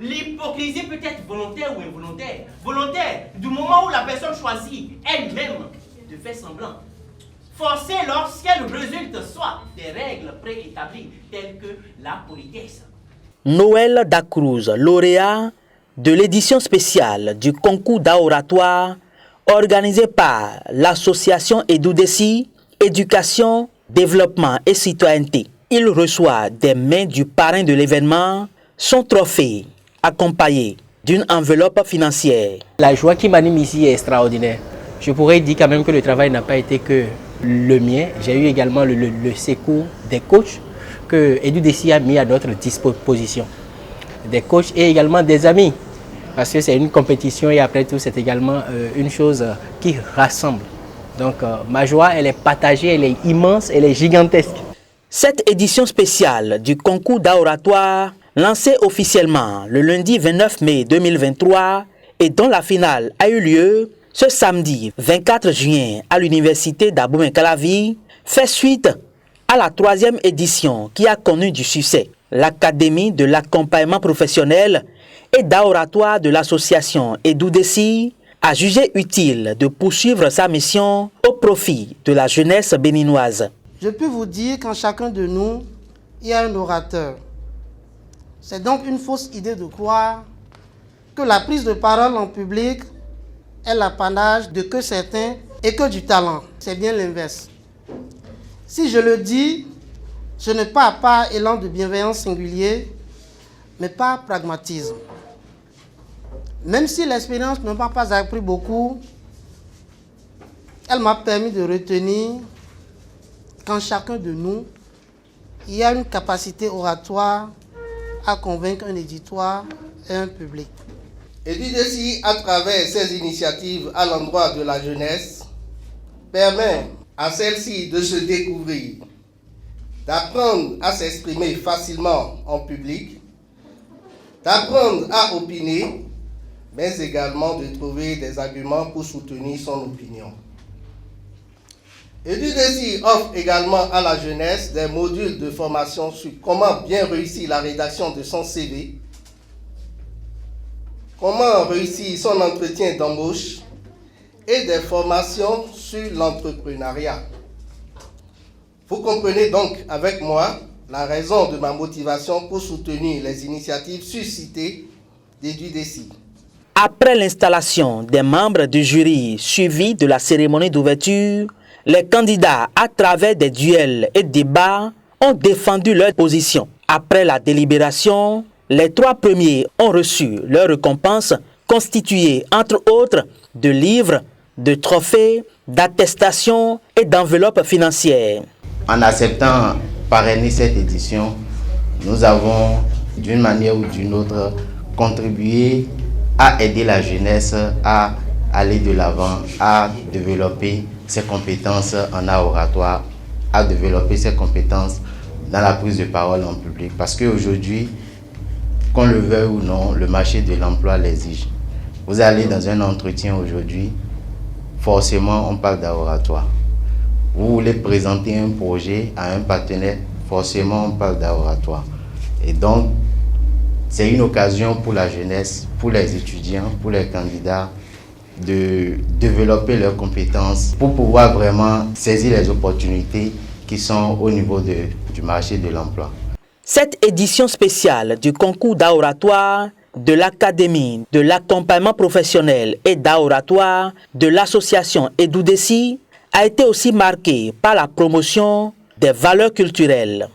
L'hypocrisie peut être volontaire ou involontaire. Volontaire, du moment où la personne choisit elle-même de faire semblant. Forcée lorsqu'elle résulte soit des règles préétablies telles que la politesse. Noël Dacruz, lauréat de l'édition spéciale du concours d'art oratoire organisé par l'association Edudesi, Éducation, Développement et Citoyenneté. Il reçoit des mains du parrain de l'événement son trophée, accompagné d'une enveloppe financière. La joie qui m'anime ici est extraordinaire. Je pourrais dire quand même que le travail n'a pas été que le mien. J'ai eu également le secours des coachs que Edudesi a mis à notre disposition. Des coachs et également des amis. Parce que c'est une compétition et après tout, c'est également une chose qui rassemble. Donc ma joie, elle est partagée, elle est immense, elle est gigantesque. Cette édition spéciale du concours d'art oratoire, lancée officiellement le lundi 29 mai 2023 et dont la finale a eu lieu ce samedi 24 juin à l'université d'Abomey-Calavi, fait suite à la 3e édition qui a connu du succès. L'Académie de l'accompagnement professionnel et d'art oratoire de l'association Edudesi a jugé utile de poursuivre sa mission au profit de la jeunesse béninoise. Je peux vous dire qu'en chacun de nous, il y a un orateur. C'est donc une fausse idée de croire que la prise de parole en public est l'apanage de que certains et que du talent. C'est bien l'inverse. Si je le dis, ce n'est pas par élan de bienveillance singulier, mais par pragmatisme. Même si l'expérience ne m'a pas appris beaucoup, elle m'a permis de retenir qu'en chacun de nous, il y a une capacité oratoire à convaincre un éditoire et un public. Edudesi, à travers ses initiatives à l'endroit de la jeunesse, permet à celle-ci de se découvrir, d'apprendre à s'exprimer facilement en public, d'apprendre à opiner, mais également de trouver des arguments pour soutenir son opinion. Edudesi offre également à la jeunesse des modules de formation sur comment bien réussir la rédaction de son CV, comment réussir son entretien d'embauche et des formations sur l'entrepreneuriat. Vous comprenez donc avec moi la raison de ma motivation pour soutenir les initiatives suscitées d'Edudesi. Après l'installation des membres du jury suivi de la cérémonie d'ouverture, les candidats, à travers des duels et débats, ont défendu leur position. Après la délibération, les 3 premiers ont reçu leur récompense constituée, entre autres, de livres, de trophées, d'attestations et d'enveloppes financières. En acceptant parrainer cette édition, nous avons, d'une manière ou d'une autre, contribué à aider la jeunesse à aller de l'avant, à développer ses compétences en art oratoire, à développer ses compétences dans la prise de parole en public. Parce qu'aujourd'hui, qu'on le veuille ou non, le marché de l'emploi l'exige. Vous allez dans un entretien aujourd'hui, forcément on parle d'art oratoire. Vous voulez présenter un projet à un partenaire, forcément on parle d'art oratoire. Et donc, c'est une occasion pour la jeunesse, pour les étudiants, pour les candidats, de développer leurs compétences pour pouvoir vraiment saisir les opportunités qui sont au niveau du marché de l'emploi. Cette édition spéciale du concours d'art oratoire de l'Académie de l'accompagnement professionnel et d'art oratoire de l'association Edudesi a été aussi marquée par la promotion des valeurs culturelles.